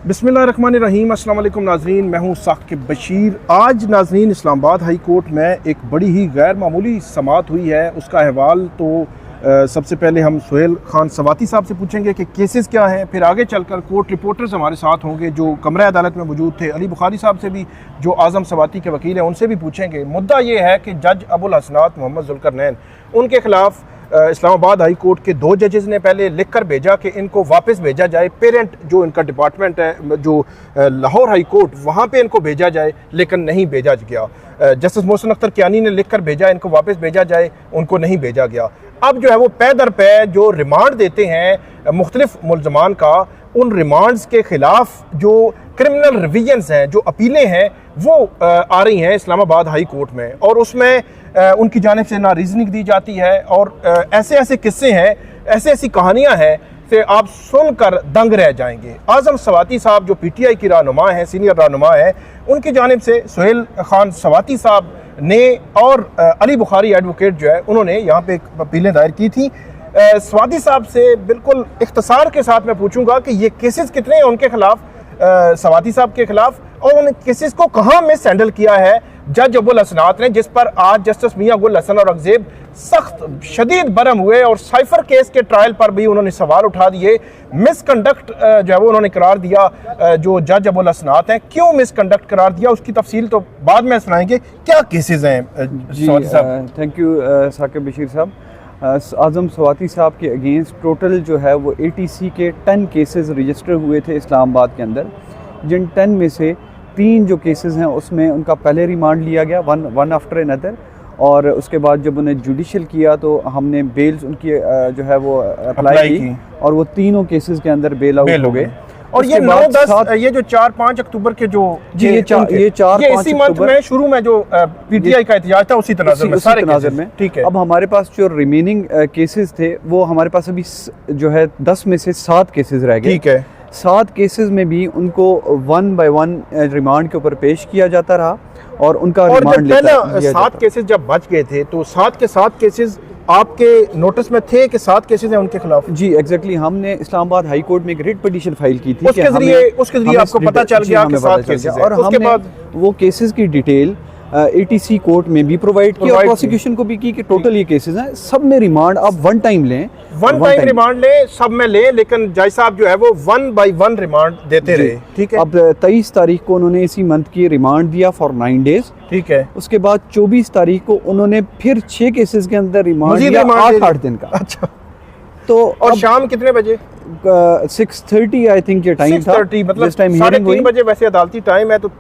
बिस्मिल्लाहिर्रहमानिर्रहीम। अस्सलाम वालेकुम नाज़रीन, मैं हूँ साकिब बशीर। आज नाज़रीन इस्लामाबाद हाई कोर्ट में एक बड़ी ही गैर मामूली समाअत हुई है। उसका अहवाल तो सबसे पहले हम सुहेल खान सवाती साहब से पूछेंगे कि केसेस क्या हैं, फिर आगे चलकर कोर्ट रिपोर्टर्स हमारे साथ होंगे जो कमरा अदालत में मौजूद थे। अली बुखारी साहब से भी, जो आज़म सवाती के वकील हैं, उनसे भी पूछेंगे। मुद्दा ये है कि जज अबुल हसनात मोहम्मद जुल्करनैन, उनके खिलाफ इस्लामाबाद हाई कोर्ट के 2 जजेस ने पहले लिख कर भेजा कि इनको वापस भेजा जाए। पेरेंट जो इनका डिपार्टमेंट है, जो लाहौर हाई कोर्ट, वहाँ पे इनको भेजा जाए, लेकिन नहीं भेजा गया। जस्टिस मोहसिन अख्तर कियानी ने लिख कर भेजा इनको वापस भेजा जाए, उनको नहीं भेजा गया। अब जो है वो पै दर पै जो रिमांड देते हैं मुख्तलिफ मुल्ज़मान का, उन रिमांड्स के ख़िलाफ़ जो क्रिमिनल रिविजन्स हैं, जो अपीलें हैं, वो आ रही हैं इस्लामाबाद हाई कोर्ट में। और उसमें उनकी जानिब से ना रीजनिंग दी जाती है और ऐसे ऐसे किस्से हैं, ऐसी ऐसी कहानियाँ हैं से आप सुनकर दंग रह जाएंगे। आज़म सवाती साहब जो PTI की रहनुमा हैं, सीनियर रहनुमा हैं, उनकी जानिब से सुहेल खान सवाती साहब ने और अली बुखारी एडवोकेट जो है, उन्होंने यहाँ पे एक अपीलें दायर की थी। सवाती साहब से बिल्कुल इख्तिसार के साथ मैं पूछूंगा कि ये केसेस कितने हैं उनके खिलाफ, सवाती साहब के खिलाफ, और उन केसेस को कहाँ मिस हैंडल किया है जज अबुल हसनात ने, जिस पर आज जस्टिस मियां गुल हसन और अगजेब सख्त शदीद बरम हुए और साइफर केस के ट्रायल पर भी उन्होंने सवाल उठा दिए। मिसकंडक्ट जो है वो उन्होंने करार दिया जो जज अबुल हसनात हैं। क्यों मिसकंडक्ट करार दिया, उसकी तफसील तो बाद में सुनाएंगे। क्या केसेस हैं? थैंक यू साकिब बशीर साहब। आज़म सवाती साहब के अगेंस्ट टोटल जो है वो ATC के 10 केसेस रजिस्टर हुए थे इस्लामाबाद के अंदर, जिन 10 में से 3 जो केसेस हैं उसमें उनका पहले रिमांड लिया गया, वन आफ्टर अनदर, और उसके बाद जब उन्हें जुडिशल किया तो हमने बेल्स उनकी जो है वो अप्लाई की और वो तीनों केसेस के अंदर बेल आउट हो गए। और ये 9-10 ये जो 4-5 अक्टूबर के जो ये 4-5 इसी मंथ में शुरू में जो PTI का एहतजाज था उसी तनाज़ुर में, ठीक है। अब हमारे पास जो रिमेनिंग केसेस थे वो हमारे पास अभी जो है 10 में से 7 केसेस रह गए, ठीक है। 7 केसेस में भी उनको 1 बाय 1 रिमांड के ऊपर पेश किया जाता रहा और उनका रिमांड पहले 7 केसेस जब बच गए थे तो 7 के 7 केसेस आपके नोटिस में थे कि 7 केसेस हैं उनके खिलाफ? जी एग्जैक्टली, हमने इस्लामाबाद हाई कोर्ट में एक रिट पिटीशन फाइल की थी, उसके जरिए आपको पता चल गया कि 7 केसेस हैं, और उसके बाद वो केसेस की डिटेल ATC कोर्ट में भी प्रोवाइड की और प्रोसिक्यूशन को भी की कि टोटल ये केसेस हैं, सब में रिमांड आप वन टाइम लें, रिमांड लें, सब में लें, लेकिन जज साहब जो है वो 1 बाय 1 रिमांड देते रहे, ठीक है। अब 23 तारीख को उन्होंने इसी मंथ की रिमांड दिया फॉर 9 डेज, ठीक है। उसके बाद 24 तारीख को उन्होंने फिर 6 केसेस के अंदर रिमांड दिया 8 दिन का। अच्छा, तो और शाम कितने बजे? 6:30 आई थिंक ये टाइम था, मतलब 3:30 बजे वैसे अदालती टाइम है, तो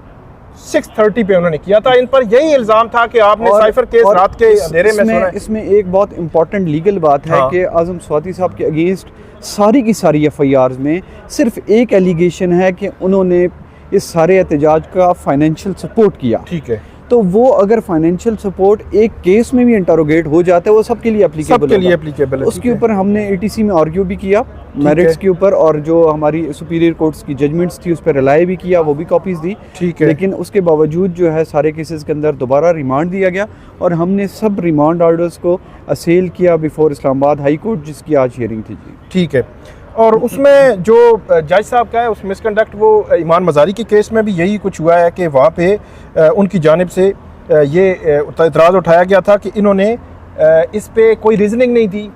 6:30 पे उन्होंने किया था। इन पर यही इल्जाम था कि आपने साइफर केस रात के अंधेरे में सुना है। इसमें एक बहुत इंपॉर्टेंट लीगल बात है कि आज़म सवाती साहब के अगेंस्ट सारी की सारी FIRs में सिर्फ एक एलिगेशन है कि उन्होंने इस सारे एहतजाज का फाइनेंशियल सपोर्ट किया, ठीक है। तो वो अगर फाइनेंशियल सपोर्ट एक केस में भी इंटरोगेट हो जाता है वो सबके लिए एप्लीकेबल है। उसके ऊपर हमने ATC में आर्ग्यू भी किया मेरिट्स के ऊपर, और जो हमारी सुपीरियर कोर्ट्स की जजमेंट्स थी उस पर रिलाई भी किया, वो भी कॉपीज दी, ठीक है। लेकिन उसके बावजूद जो है सारे केसेस के अंदर दोबारा रिमांड दिया गया और हमने सब रिमांड ऑर्डर्स को असेल किया बिफोर इस्लामाबाद हाई कोर्ट, जिसकी आज हियरिंग थी, ठीक है। और उसमें जो जज साहब का है उस मिसकंडक्ट, वो ईमान मज़ारी के केस में भी यही कुछ हुआ है कि वहाँ पे उनकी जानिब से ये इतराज़ उठाया गया था कि इन्होंने इस पे कोई रीजनिंग नहीं दी,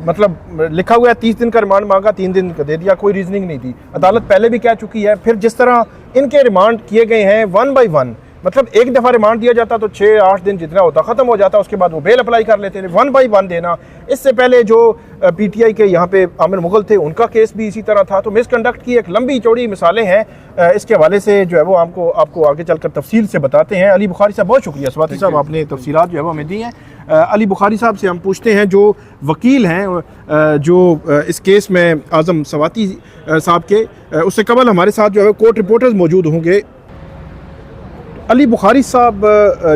मतलब लिखा हुआ है 30 दिन का रिमांड मांगा, 3 दिन का दे दिया, कोई रीजनिंग नहीं दी। अदालत पहले भी कह चुकी है। फिर जिस तरह इनके रिमांड किए गए हैं 1 बाय 1, मतलब एक दफ़ा रिमांड दिया जाता तो 6-8 दिन जितना होता ख़त्म हो जाता, उसके बाद वो बेल अप्लाई कर लेते थे। 1 बाय 1 देना। इससे पहले जो PTI के यहाँ पे आमिर मुगल थे, उनका केस भी इसी तरह था। तो मिसकंडक्ट की एक लंबी चौड़ी मिसालें हैं। इसके हवाले से जो है वो आपको आगे चलकर तफसील से बताते हैं। अली बुखारी साहब, बहुत शुक्रिया सवाती साहब, आपने तफसीलात जो है वो हमें दी हैं। अली बुखारी साहब से हम पूछते हैं, जो वकील हैं जो इस केस में आज़म सवाती साहब के, उससे कबल हमारे साथ जो है कोर्ट रिपोर्टर्स मौजूद होंगे। अली बुखारी साहब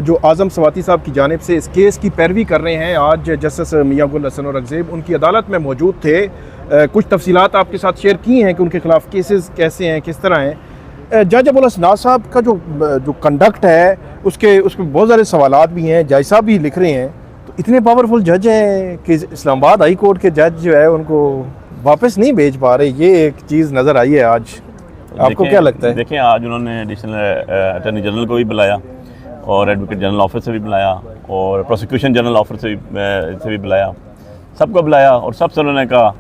जो आज़म सवाती साहब की जानिब से इस केस की पैरवी कर रहे हैं, आज जस्टिस मियां गुल हसन और अगजेब उनकी अदालत में मौजूद थे। कुछ तफसीलात आपके साथ शेयर की हैं कि उनके खिलाफ केसेस कैसे हैं, किस तरह हैं। जज अबुल हसनात साहब का जो कंडक्ट है उसमें बहुत सारे सवालात भी हैं, जज साहब भी लिख रहे हैं। तो इतने पावरफुल जज हैं कि इस्लामाबाद हाई कोर्ट के जज जो है उनको वापस नहीं भेज पा रहे, ये एक चीज़ नज़र आई है आज। आपको क्या लगता है? देखें, आज उन्होंने एडिशनल अटॉर्नी जनरल को भी बुलाया और एडवोकेट जनरल ऑफिस से भी बुलाया और प्रोसिक्यूशन जनरल ऑफिस से भी बुलाया, सबको बुलाया और सबसे उन्होंने कहा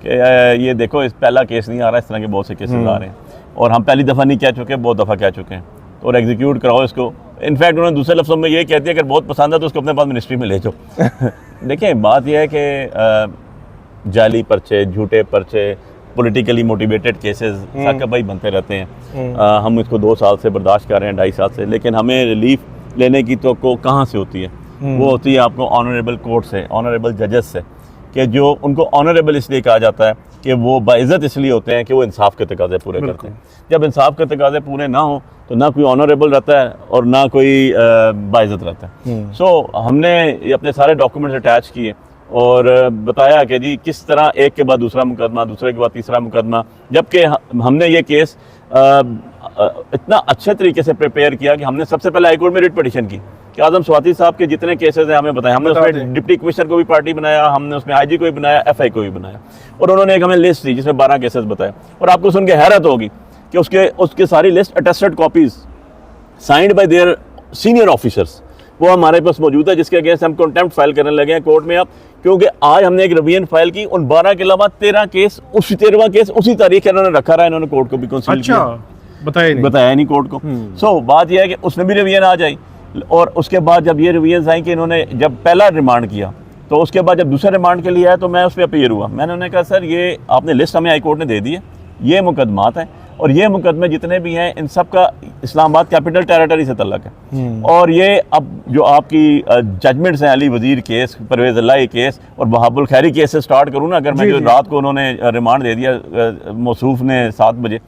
कि ये देखो, इस पहला केस नहीं आ रहा, इस तरह के बहुत से केसेस आ रहे हैं और हम पहली दफ़ा नहीं कह चुके, बहुत दफ़ा कह चुके हैं, और एग्जीक्यूट कराओ इसको। इनफैक्ट उन्होंने दूसरे लफ्ज़ों में ये कह दिया, अगर बहुत पसंद है तो उसको अपने पास मिनिस्ट्री में ले जाओ। देखिए, बात यह है कि जाली पर्चे, झूठे पर्चे, पॉलिटिकली मोटिवेटेड केसेस साकिब भाई बनते रहते हैं। हम इसको 2 साल से बर्दाश्त कर रहे हैं, 2.5 साल से, लेकिन हमें रिलीफ लेने की तो कहाँ से होती है? वो होती है आपको ऑनरेबल कोर्ट से, ऑनरेबल जजेस से, कि जो उनको ऑनरेबल इसलिए कहा जाता है कि वो बाइज़्ज़त इसलिए होते हैं कि वो इंसाफ के तकाज़े पूरे करते हैं। जब इंसाफ के तकाज़े पूरे ना हो तो ना कोई ऑनरेबल रहता है और ना कोई बाइज़्ज़त रहता है। सो हमने अपने सारे डॉक्यूमेंट्स अटैच किए और बताया कि जी किस तरह एक के बाद दूसरा मुकदमा, दूसरे के बाद तीसरा मुकदमा, जबकि हमने ये केस इतना अच्छे तरीके से प्रिपेयर किया कि हमने सबसे पहले हाईकोर्ट में रिट पिटीशन की कि आज़म स्वाति साहब के जितने केसेस हैं हमें बताएं। हमने उसमें डिप्टी कमिश्नर को भी पार्टी बनाया, हमने उसमें आईजी को भी बनाया, एफआई को भी बनाया, और उन्होंने एक हमें लिस्ट दी जिसमें 12 केसेस बताए। और आपको सुन के हैरत होगी कि उसके सारी list attested copies signed by there senior officers वो हमारे पास मौजूद है, जिसके अगेंस्ट हम कंटेम्प्ट फाइल करने लगे हैं कोर्ट में अब, क्योंकि आज हमने एक रिवीजन फाइल की, उन 12 के अलावा 13 केस, 13वां केस उसी तारीख इन्होंने रखा रहा, इन्होंने कोर्ट को भी कंसील किया, बताया नहीं कोर्ट को। सो बात यह है कि उसमें भी रिवीजन आ जाए, और उसके बाद जब ये रिवीजन आई कि इन्होंने जब पहला रिमांड किया तो उसके बाद जब दूसरे रिमांड के लिए आया तो मैं उस पर अपीयर हुआ। मैंने उन्हें कहा सर ये आपने लिस्ट हमें हाई कोर्ट ने दे दी है, ये मुकदमात हैं और ये मुकदमे जितने भी हैं इन सब का इस्लामाबाद कैपिटल टेरिटरी से तल्लक है, और ये अब जो आपकी जजमेंट्स हैं, अली वजीर केस, परवेज़ इलाही केस और वहाबुल खैरी केस से स्टार्ट करूँ ना, अगर मैं जो रात को उन्होंने रिमांड दे दिया मौसूफ ने 7 बजे,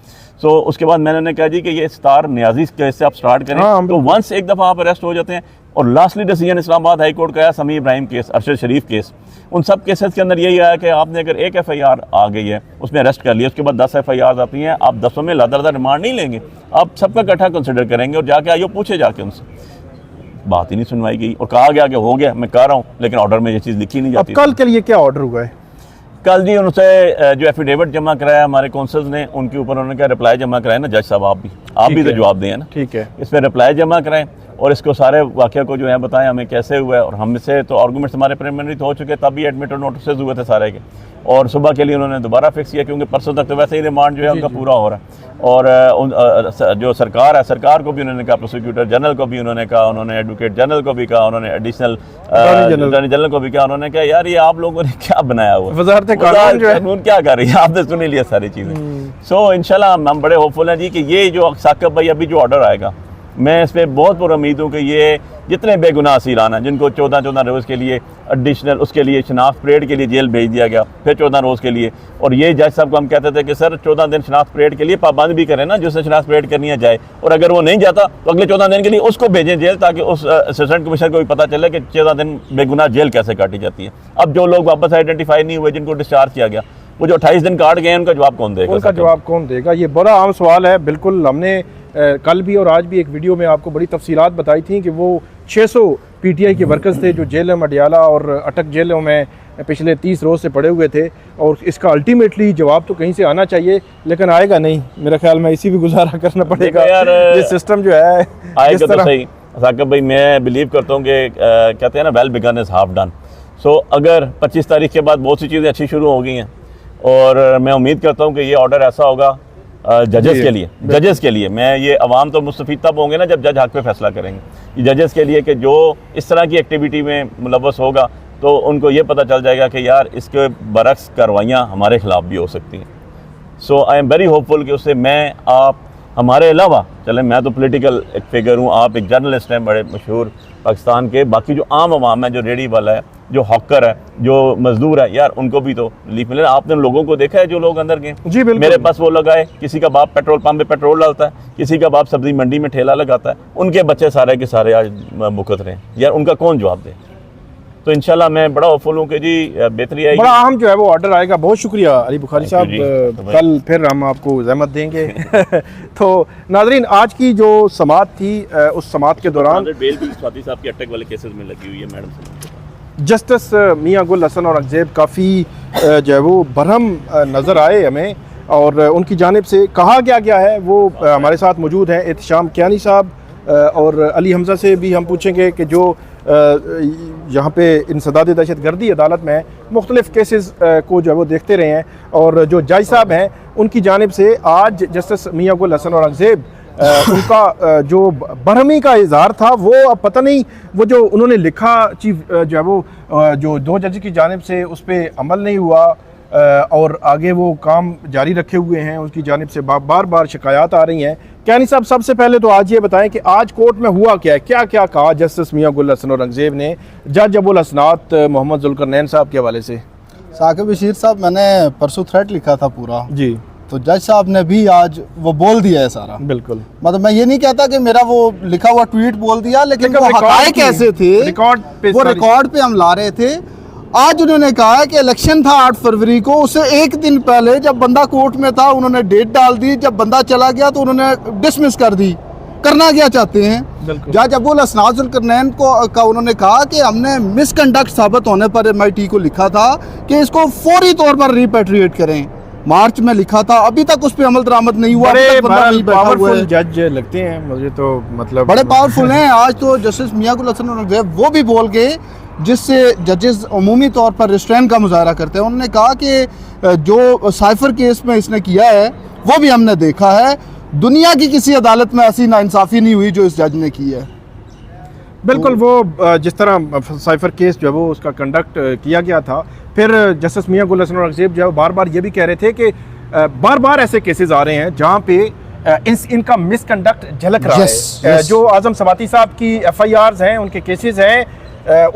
सो उसके बाद मैंने उन्हें कहा जी कि ये स्टार नियाजी केस से आप स्टार्ट करें, तो वंस एक दफ़ा आप अरेस्ट हो जाते हैं। और lastly decision Islamabad high court का आया समी इब्राहिम केस, अरशद शरीफ केस, उन सब केसेस के अंदर यही आया कि आपने अगर एक FIR आ गई है उसमें अरेस्ट कर लिया, उसके बाद 10 FIR आती हैं, आप 10 में लादा रिमांड नहीं लेंगे, आप सबका इकट्ठा कंसिडर करेंगे और जाके आइए पूछे जाके उनसे। बात ही नहीं सुनवाई गई और कहा गया कि हो गया, मैं कह रहा हूँ, लेकिन ऑर्डर में ये चीज़ लिखी नहीं जाती। कल के लिए क्या ऑर्डर हुआ है? कल जी उनसे जो एफिडेविट जमा कराया हमारे काउंसिल्स ने, उनके ऊपर उन्होंने क्या रिप्लाई जमा कराया ना, जज साहब आप भी तो जवाब दें ना, ठीक है, इस पर रिप्लाई जमा कराएं और इसको सारे वाक़या को जो है बताएं हमें कैसे हुआ है। और हमसे तो आर्गूमेंट्स हमारे प्रिलिमिनरी तो हो चुके, तब भी एडमिट और नोटिस हुए थे सारे के, और सुबह के लिए उन्होंने दोबारा फिक्स किया क्योंकि परसों तक तो वैसे ही रिमांड जो है उनका पूरा हो रहा है। और जो सरकार है, सरकार को भी उन्होंने कहा, प्रोसिक्यूटर जनरल को भी उन्होंने कहा, उन्होंने एडवोकेट जनरल को भी कहा, उन्होंने एडिशनल अटॉर्नी जनरल को भी कहा, उन्होंने कहा यार ये आप लोगों ने क्या बनाया हुआ है, वज़ारत कानून क्या कर रही है, आपने सुन ही लिया सारी चीज़ें। सो इंशाल्लाह हम बड़े होपफुल हैं जी कि ये जो साकिब भाई अभी जो ऑर्डर आएगा, मैं इस पर बहुत पुरुमीद हूँ कि ये जितने बेगुनाह असीरान हैं जिनको 14 रोज़ के लिए एडिशनल उसके लिए शनाख्त परेड के लिए जेल भेज दिया गया, फिर 14 रोज़ के लिए, और ये जज साहब को हम कहते थे कि सर 14 दिन शनाख्त परेड के लिए पाबंद भी करें ना, जिसने शनाख्त परेड करनी है जाए, और अगर वो नहीं जाता तो अगले 14 दिन के लिए उसको भेजें जेल, ताकि उस असिस्टेंट कमिश्नर को भी पता चले कि 14 दिन बेगुनाह जेल कैसे काटी जाती है। अब जो लोग वापस आइडेंटिफाई नहीं हुए, जिनको डिस्चार्ज किया गया, वो जो 28 दिन काट गए हैं, उनका जवाब कौन देगा? उनका जवाब कौन देगा? ये बड़ा आम सवाल है। बिल्कुल, हमने कल भी और आज भी एक वीडियो में आपको बड़ी तफसीलात बताई थी कि वो 600 PTI के वर्कर्स थे जो जेलों मडियाला और अटक जेलों में पिछले 30 रोज़ से पड़े हुए थे, और इसका अल्टीमेटली जवाब तो कहीं से आना चाहिए, लेकिन आएगा नहीं। मेरा ख्याल में इसी भी गुजारा करना पड़ेगा यार, ये सिस्टम जो है आएगा तो सही। साकिब भाई मैं बिलीव करता हूँ कि कहते हैं ना, well begun is half done. So अगर 25 तारीख के बाद बहुत सी चीज़ें अच्छी शुरू हो गई हैं, और मैं उम्मीद करता हूँ कि ये ऑर्डर ऐसा होगा जजेस के लिए, मैं ये अवाम तो मुस्तफीद तब होंगे ना जब जज हक पे फैसला करेंगे, जजेस के लिए कि जो इस तरह की एक्टिविटी में मुलव्वस होगा तो उनको ये पता चल जाएगा कि यार इसके बरक्स कार्रवाइयाँ हमारे खिलाफ भी हो सकती हैं। सो आई एम वेरी होपफुल कि उससे मैं, आप, हमारे अलावा, चलें मैं तो पॉलिटिकल एक फिगर हूँ, आप एक जर्नलिस्ट हैं बड़े मशहूर पाकिस्तान के, बाकी जो आम आवाम है, जो रेडी वाला है, जो हॉकर है, जो मजदूर है, यार उनको भी तो रिलीफ मिले। आपने लोगों को देखा है जो लोग अंदर गए जी, मेरे पास वो लगाए, किसी का बाप पेट्रोल पंप पे पेट्रोल डालता है, किसी का बाप सब्जी मंडी में ठेला लगाता है, उनके बच्चे सारे के सारे आज मुकत रहे हैं, यार उनका कौन जवाब दे? तो इंशाल्लाह मैं बड़ा होपफुल हूँ कि जी बेहतरी आएगी, बड़ा अहम जो है वो ऑर्डर आएगा। बहुत शुक्रिया अली बुखारी साहब, कल फिर हम आपको ज़हमत देंगे। तो नाज़रीन, आज की जो समाअत थी, उस समाअत के दौरान बेल भी स्वाति साहब के अटैक वाले केसेस में लगी हुई है मैडम। जस्टिस मियां गुल हसन और अकज़ेब काफ़ी जो है वो बरहम नज़र आए हमें, और उनकी जानिब से कहा गया है वो हमारे साथ मौजूद हैं। एहतशाम कियानी साहब और अली हमज़ा से भी हम पूछेंगे कि जो यहाँ पे इंसदाद दहशत गर्दी अदालत में मुख्तलिफ़ केसेस को जो है वो देखते रहे हैं, और जो जज साहब हैं उनकी जानिब से आज जस्टिस मियां गुल हसन औरंगज़ेब उनका जो बरहमी का इजहार था वो अब पता नहीं वो जो उन्होंने लिखा चीफ जो है वो जो दो जज की जानिब से उस पर अमल नहीं हुआ और आगे वो काम जारी रखे हुए हैं, उनकी जानिब से बार बार शिकायत आ रही हैं। कियानी साहब, सबसे पहले तो आज ये बताएं कि आज कोर्ट में हुआ क्या है, क्या क्या कहा जस्टिस मियां गुल हसन औरंगज़ेब ने जज अबुल हसनात मोहम्मद जुल्करनैन साहब के हवाले से? साकिब बशीर साहब, मैंने परसों थ्रेड लिखा था पूरा जी, तो जज साहब ने भी आज वो बोल दिया है सारा। बिल्कुल, मतलब मैं ये नहीं कहता कि मेरा वो लिखा हुआ ट्वीट बोल दिया, लेकिन वो हक़ाइक़ ऐसे थे, वो रिकॉर्ड पे हम ला रहे थे। आज उन्होंने कहा है कि इलेक्शन था 8 फरवरी को, उससे एक दिन पहले जब बंदा कोर्ट में था उन्होंने डेट डाल दी, जब बंदा चला गया तो उन्होंने डिसमिस कर दी। करना क्या चाहते हैं? जज अबुल हसनात जुल्करनैन का उन्होंने कहा कि हमने मिसकंडक्ट साबित होने पर MIT को लिखा था कि इसको फौरी तौर पर रिपेट्रिएट करें। मार्च में लिखा था, अभी तक उस पर अमल दरामद नहीं हुआ। बड़े पावरफुल जज लगते हैं मुझे तो, मतलब बड़े पावरफुल हैं। आज तो जस्टिस मियां गुल हसन औरंगज़ेब वो भी बोल गए जिससे जजेस अमूमी तौर पर रिस्ट्रेन का मुजाहरा करते हैं। उन्होंने कहा कि जो साइफर केस में इसने किया है वो भी हमने देखा है, दुनिया की किसी अदालत में ऐसी नाइंसाफ़ी नहीं हुई जो इस जज ने की है। बिल्कुल, वो जिस तरह साइफर केस जो है वो उसका कंडक्ट किया गया था, फिर जस्टिस मियां गुल हसन औरंगज़ेब जो है बार बार ये भी कह रहे थे कि बार बार ऐसे केसेस आ रहे हैं जहाँ पे इनका मिसकंडक्ट झलक रहा है। जो आज़म सवाती साहब की FIRs हैं, उनके केसेस हैं,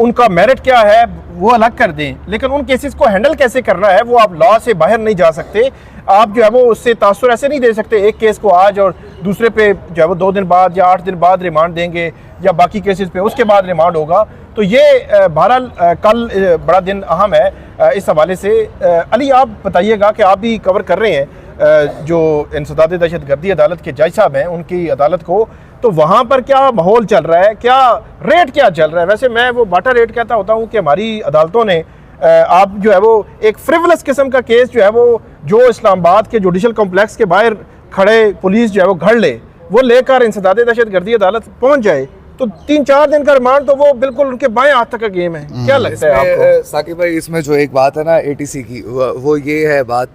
उनका मेरिट क्या है वो अलग कर दें, लेकिन उन केसेस को हैंडल कैसे करना है वो आप लॉ से बाहर नहीं जा सकते। आप जो है वो उससे तासुर ऐसे नहीं दे सकते, एक केस को आज और दूसरे पे जो है वो 2 दिन बाद या 8 दिन बाद रिमांड देंगे या बाकी केसेस पे उसके बाद रिमांड होगा। तो ये बहरहाल कल बड़ा दिन अहम है इस हवाले से। अली, आप बताइएगा कि आप भी कवर कर रहे हैं जो इंसदाद दहशत गर्दी अदालत के जज साहब हैं उनकी अदालत को, तो वहाँ पर क्या माहौल चल रहा है, क्या रेट क्या चल रहा है? वैसे मैं वो बाटा रेट कहता होता हूँ कि हमारी अदालतों ने आप जो है वो एक फ्रिवलस किस्म का केस जो है वो जो इस्लामाबाद के जुडिशल कॉम्प्लेक्स के बाहर खड़े पुलिस जो है वो घर ले, वो लेकर इंसदाद दहशत गर्दी अदालत पहुँच जाए तो 3-4 दिन का रिमांड तो वो बिल्कुल उनके बाएं हाथ तक का गेम है। क्या लगता है आपको? साकिब भाई, इसमें जो एक बात है ना ATC की, वो ये है बात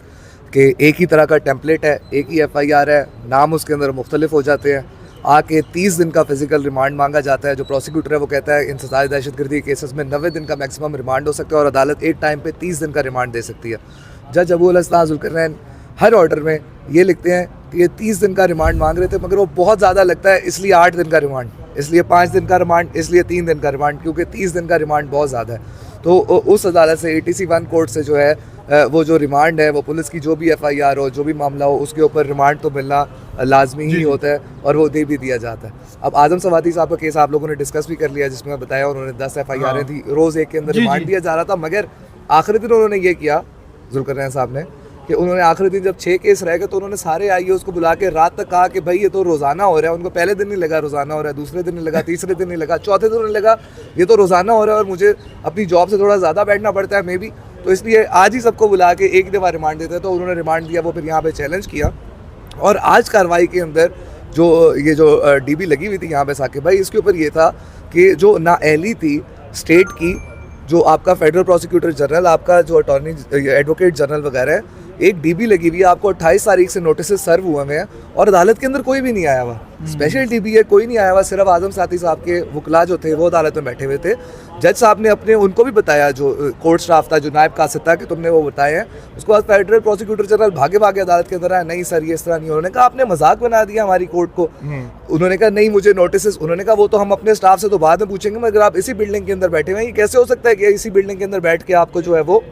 कि एक ही तरह का टेम्पलेट है, एक ही FIR है, नाम उसके अंदर मुख्तलिफ हो जाते हैं। आके 30 दिन का फिजिकल रिमांड मांगा जाता है। जो प्रोसिक्यूटर है वो कहता है इंसदाद दहशतगर्दी केसेस में 90 दिन का मैक्सिमम रिमांड हो सकता है और अदालत एक टाइम पे 30 दिन का रिमांड दे सकती है। जज अबुल हसनात जुल्करनैन हर ऑर्डर में ये लिखते हैं कि ये 30 दिन का रिमांड मांग रहे थे, मगर वो बहुत ज़्यादा लगता है, इसलिए 8 दिन का रिमांड, इसलिए 5 दिन का रिमांड, इसलिए 3 दिन का रिमांड, क्योंकि 30 दिन का रिमांड बहुत ज़्यादा है। तो उस अदालत से ATC 1 कोर्ट से जो है वो जो रिमांड है वो पुलिस की जो भी FIR हो, जो भी मामला हो, उसके ऊपर रिमांड तो मिलना लाजमी ही होता है और वो दे भी दिया जाता है। अब आज़म सवाती साहब का केस आप लोगों ने डिस्कस भी कर लिया, जिसमें बताया उन्होंने 10 FIR थी, रोज़ एक के अंदर रिमांड दिया जा रहा था, मगर आखिरी दिन उन्होंने ये किया जुल्करनैन साहब ने कि उन्होंने आखिरी दिन जब 6 केस रह गए तो उन्होंने सारे IAOs को बुला के रात तक कहा कि भाई ये तो रोज़ाना हो रहा है। उनको पहले दिन नहीं लगा रोज़ाना हो रहा है, दूसरे दिन नहीं लगा, तीसरे दिन नहीं लगा, चौथे दिन नहीं लगा, ये तो रोज़ाना हो रहा है और मुझे अपनी जॉब से थोड़ा ज़्यादा बैठना पड़ता है मे बी, तो इसलिए आज ही सबको बुला के एक दफ़ा रिमांड देते हैं। तो उन्होंने रिमांड दिया, वो फिर यहाँ पर चैलेंज किया और आज कार्रवाई के अंदर जो ये जो DB लगी हुई थी यहाँ पे साकिब भाई, इसके ऊपर ये था कि जो नाअहली थी स्टेट की, जो आपका फेडरल प्रोसिक्यूटर जनरल, आपका जो अटॉर्नी एडवोकेट जनरल वगैरह है, एक DB लगी हुई है, आपको 28 तारीख से नोटिस सर्व हुए हैं और अदालत के अंदर कोई भी नहीं आया हुआ। स्पेशल DB है, कोई नहीं आया हुआ, सिर्फ आज़म साथी साहब के वकला जो थे वो अदालत में बैठे हुए थे। जज साहब ने अपने उनको भी बताया, जो कोर्ट स्टाफ था, जो नायब कासिद था, कि तुमने वो बताए हैं। उसके बाद फेडरल प्रोसिक्यूटर जनरल भागे भागे अदालत के अंदर आया, नहीं सर ये इस तरह नहीं। उन्होंने कहा आपने मजाक बना दिया हमारी कोर्ट को। उन्होंने कहा नहीं मुझे नोटिस, उन्होंने कहा वो तो हम अपने स्टाफ से तो बाद में पूछेंगे, मगर आप इसी बिल्डिंग के अंदर बैठे हुए हैं, ये कैसे हो सकता है कि इसी बिल्डिंग के अंदर बैठ के आपको जो है वो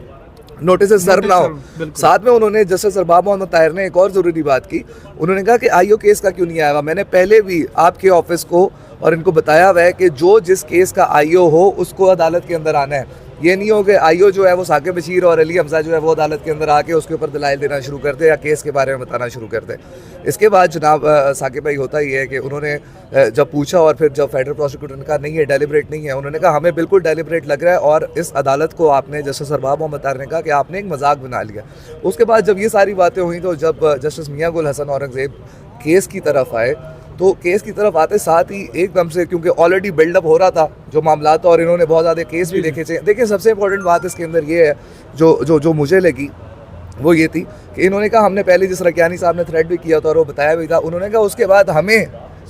नोटिस सर्व ना हो। साथ में उन्होंने जस्टिस अरबाब मोहम्मद ताहिर ने एक और ज़रूरी बात की, उन्होंने कहा कि IO केस का क्यों नहीं आया हुआ। मैंने पहले भी आपके ऑफिस को और इनको बताया हुआ है कि जो जिस केस का IO हो उसको अदालत के अंदर आना है। ये नहीं हो कि आईओ जो है वो साकिब बशीर और अली हमजा जो है वो अदालत के अंदर आके उसके ऊपर दलाइल देना शुरू कर दे या केस के बारे में बताना शुरू कर दे। इसके बाद जनाब साकिब भाई होता ही है कि उन्होंने जब पूछा और फिर जब फेडरल प्रोसिक्यूटर ने कहा नहीं ये डेलिब्रेट नहीं है, उन्होंने कहा हमें बिल्कुल डेलिब्रेट लग रहा है और इस अदालत को आपने जस्टिस अरबाब मोहम्मद तार ने कहा कि आपने एक मजाक बना लिया। उसके बाद जब ये सारी बातें हुई तो जब जस्टिस मियां गुल हसन औरंगज़ेब केस की तरफ आए तो केस की तरफ आते साथ ही एकदम से, क्योंकि ऑलरेडी बिल्डअप हो रहा था जो मामला था और इन्होंने बहुत ज़्यादा केस भी देखे थे। देखिए सबसे इंपॉर्टेंट बात इसके अंदर ये है जो मुझे लगी वो ये थी कि इन्होंने कहा हमने पहले जिस रकियानी साहब ने थ्रेट भी किया था और वो बताया भी था, उन्होंने कहा उसके बाद हमें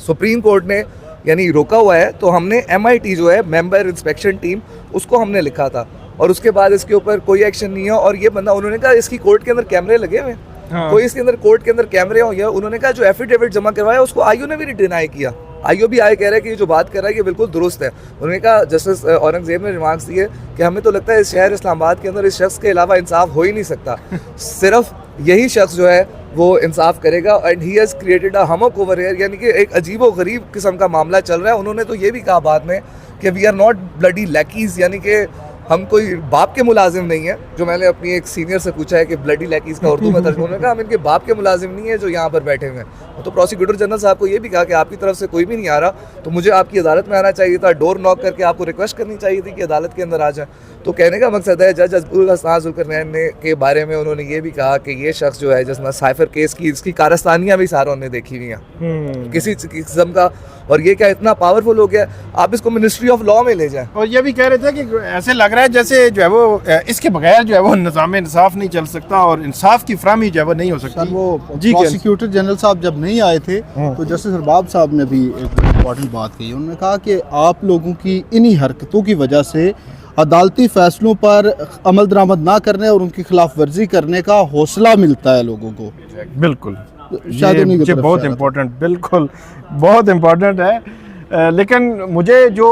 सुप्रीम कोर्ट ने यानी रोका हुआ है तो हमने MIT जो है मेंबर इंस्पेक्शन टीम उसको हमने लिखा था और उसके बाद इसके ऊपर कोई एक्शन नहीं है। और ये बंदा, उन्होंने कहा इसकी कोर्ट के अंदर कैमरे लगे हुए हैं, कोई इसके अंदर कोर्ट के अंदर कैमरे हो गया। उन्होंने कहा जो एफिडेविट जमा करवाया उसको आईओ ने भी डिनाई किया। आईओ भी आए कह रहा है कि ये जो बात कर रहा है ये बिल्कुल दुरुस्त है। उन्होंने कहा जस्टिस औरंगजेब ने रिमार्क्स दिए कि हमें तो लगता है इस शहर इस्लामाबाद के अंदर इस शख्स के अलावा इंसाफ हो ही नहीं सकता, सिर्फ यही शख्स जो है वो इंसाफ करेगा and he has created a havoc over here, यानी कि एक अजीब व गरीब किस्म का मामला चल रहा है। उन्होंने तो ये भी कहा बाद में कि वी आर नॉट ब्लडी लैकीज, यानी कि हम कोई बाप के मुलाजिम नहीं है। जो मैंने अपनी एक सीनियर से पूछा है कि ब्लडी लैकीज का उर्दू में तर्जुमा, उन्होंने कहा हम इनके बाप के मुलाजिम नहीं है जो यहाँ पर बैठे हुए हैं। तो प्रोसिक्यूटर जनरल साहब को ये भी कहा कि आपकी तरफ से कोई भी नहीं आ रहा तो मुझे आपकी अदालत में आना चाहिए था, डोर नॉक करके आपको रिक्वेस्ट करनी चाहिए थी कि अदालत के अंदर आ जाए। तो कहने का मकसद है जज अब्दुल हसन जुल्करनैन ने के बारे में उन्होंने ये भी कहा कि ये शख्स जो है जिसने साइफर केस की इसकी कारस्तानियाँ भी सारों ने देखी हुई हैं किसी किस्म का, और ये क्या इतना पावरफुल हो गया आप इसको मिनिस्ट्री ऑफ लॉ में ले जाएं। और ये भी कह रहे थे कि ऐसे लग रहा है जैसे जो है वो इसके बगैर जो है वो निज़ाम इंसाफ नहीं चल सकता और इंसाफ की फ्राहमी जो है वो नहीं हो सकती। वो जी प्रोसिक्यूटर जनरल साहब जब नहीं आए थे तो जस्टिस अरबाब साहब ने भी एक इम्पॉर्टेंट बात कही। उन्होंने कहा कि आप लोगों की इन्हीं हरकतों की वजह से अदालती फैसलों पर अमल दरामद ना करने और उनकी खिलाफ वर्जी करने का हौसला मिलता है लोगों को। बिल्कुल, ये बहुत इम्पोर्टेंट, बिल्कुल बहुत इम्पोर्टेंट है। लेकिन मुझे जो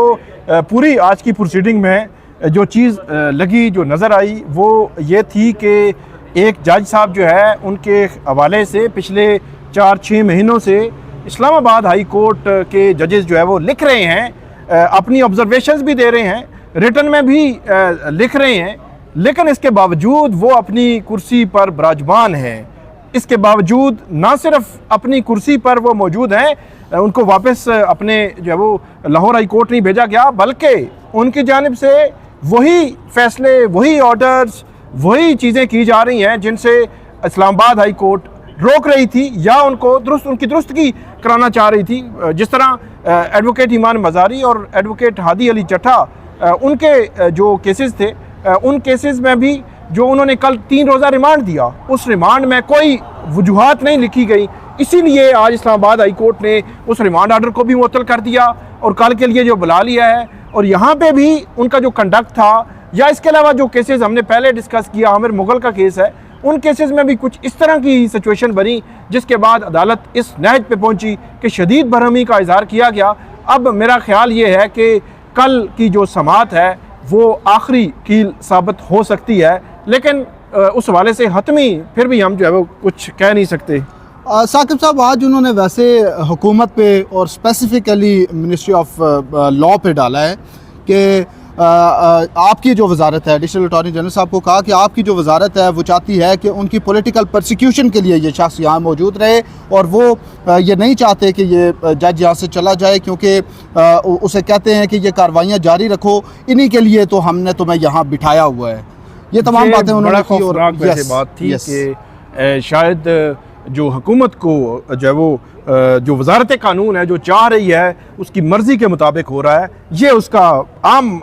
पूरी आज की प्रोसीडिंग में जो चीज़ लगी, जो नज़र आई, वो ये थी कि एक जज साहब जो है उनके हवाले से पिछले 4-6 महीनों से इस्लामाबाद हाई कोर्ट के जजेस जो है वो लिख रहे हैं, अपनी ऑब्जर्वेशंस भी दे रहे हैं, रिटर्न में भी लिख रहे हैं, लेकिन इसके बावजूद वो अपनी कुर्सी पर विराजमान हैं। इसके बावजूद ना सिर्फ अपनी कुर्सी पर वो मौजूद हैं, उनको वापस अपने जो है वो लाहौर हाई कोर्ट नहीं भेजा गया, बल्कि उनकी जानिब से वही फैसले, वही ऑर्डर्स, वही चीज़ें की जा रही हैं जिनसे इस्लामाबाद हाई कोर्ट रोक रही थी या उनकी दुरुस्तगी कराना चाह रही थी। जिस तरह एडवोकेट ईमान मज़ारी और एडवोकेट हादी अली चट्टा, उनके जो केसेस थे, उन केसेस में भी जो उन्होंने कल 3 रोज़ा रिमांड दिया, उस रिमांड में कोई वजूहात नहीं लिखी गई। इसीलिए आज इस्लामाबाद हाई कोर्ट ने उस रिमांड आर्डर को भी मुअत्तल कर दिया और कल के लिए जो बुला लिया है। और यहाँ पे भी उनका जो कंडक्ट था, या इसके अलावा जो केसेस हमने पहले डिस्कस किया, आमिर मुगल का केस है, उन केसेस में भी कुछ इस तरह की सिचुएशन बनी जिसके बाद अदालत इस नहज पे पहुंची कि शदीद बरहमी का इजहार किया गया। अब मेरा ख्याल ये है कि कल की जो समाअत है वो आखिरी कील साबित हो सकती है, लेकिन उस हवाले से हतमी फिर भी हम जो है वो कुछ कह नहीं सकते। साकिब साहब, आज उन्होंने वैसे हुकूमत पे और स्पेसिफ़िकली मिनिस्ट्री ऑफ लॉ पे डाला है कि आपकी जो वजारत है, एडिशनल अटॉर्नी जनरल साहब को कहा कि आपकी जो वजारत है वो चाहती है कि उनकी पॉलिटिकल परसिक्यूशन के लिए ये शख्स यहाँ मौजूद रहे और वो ये नहीं चाहते कि ये जज यहाँ से चला जाए, क्योंकि उसे कहते हैं कि ये कार्रवाइयाँ जारी रखो, इन्हीं के लिए तो हमने तुम्हें यहाँ बिठाया हुआ है। ये तमाम बातें उन्होंने की और बात थी कि शायद जो हुकूमत को जो है वो जो वजारत कानून है जो चाह रही है उसकी मर्ज़ी के मुताबिक हो रहा है, ये उसका आम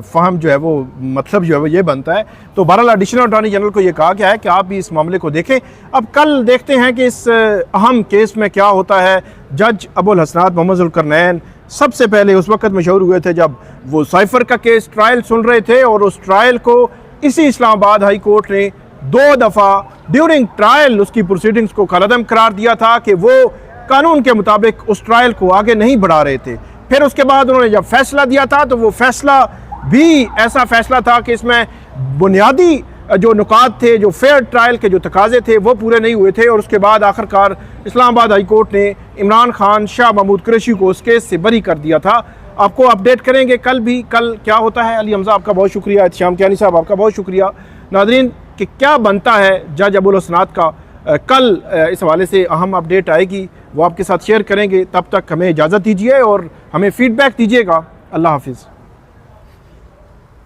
फ़हम जो है वो मतलब जो है वो ये बनता है। तो बहरहाल एडिशनल अटॉर्नी जनरल को ये कहा गया है कि आप भी इस मामले को देखें। अब कल देखते हैं कि इस अहम केस में क्या होता है। जज अबुल हसनात मोहम्मद जुल्करनैन सबसे पहले उस वक्त मशहूर हुए थे जब वो साइफर का केस ट्रायल सुन रहे थे, और उस ट्रायल को इसी इस्लामाबाद हाई कोर्ट ने 2 दफ़ा ड्यूरिंग ट्रायल उसकी प्रोसीडिंग्स को कलअदम करार दिया था कि वो कानून के मुताबिक उस ट्रायल को आगे नहीं बढ़ा रहे थे। फिर उसके बाद उन्होंने जब फैसला दिया था तो वो फैसला भी ऐसा फैसला था कि इसमें बुनियादी जो नुकात थे, जो फेयर ट्रायल के जो तकाजे थे वो पूरे नहीं हुए थे। और उसके बाद आखिरकार इस्लामाबाद हाई कोर्ट ने इमरान खान, शाह महमूद कुरैशी को उस केस से बरी कर दिया था। आपको अपडेट करेंगे कल भी, कल क्या होता है। अली हमजा आपका बहुत शुक्रिया, एहतिशाम कियानी साहब आपका बहुत शुक्रिया। नाज़रीन कि क्या बनता है जज अबुल हसनात का, कल इस हवाले से अहम अपडेट आएगी, वो आपके साथ शेयर करेंगे। तब तक हमें इजाज़त दीजिए और हमें फ़ीडबैक दीजिएगा। अल्लाह हाफिज़।